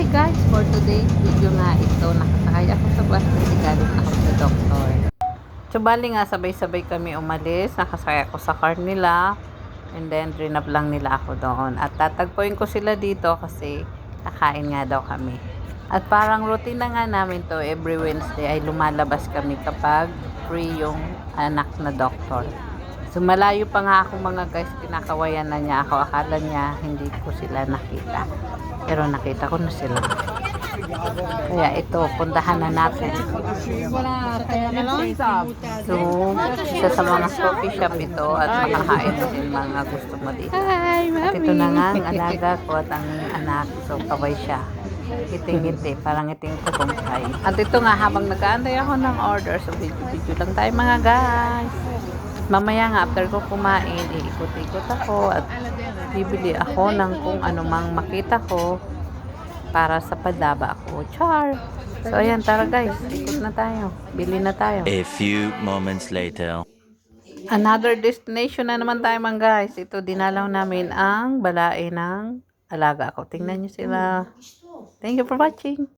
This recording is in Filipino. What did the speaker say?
Hi guys, for today's video nga ito, nakasakay ako sa bus kasi galing ako sa doktor. So bali nga sabay-sabay kami umalis, nakasakay ako sa car nila and then drinap lang nila ako doon. At tatagpuin ko sila dito kasi kakain nga daw kami. At parang routine na nga namin to, every Wednesday ay lumalabas kami kapag free yung anak na doktor. So malayo pa nga ako mga guys, kinakawayan na niya ako. Akala niya hindi ko sila nakita. Pero nakita ko na sila. Kaya ito, puntahan na natin. So, isa sa mga coffee shop ito at makakain na din mga gusto mo dito. At ito na nga ang alaga ko at ang anak. So, kaway siya. Ngiti-ngiti, parang ngiting kukumpay. At ito nga, habang nag-aantay ako ng order, so video lang tayo mga guys. Mamaya nga, after ko kumain, iikot-ikot ako at bibili ako ng kung ano mang makita ko para sa padaba ako. Char! So, ayan, tara guys. Ikot na tayo. Bili na tayo. A few moments later. Another destination na naman tayo mga guys. Ito, dinalaw namin ang balae ng alaga ko. Tingnan nyo sila. Thank you for watching.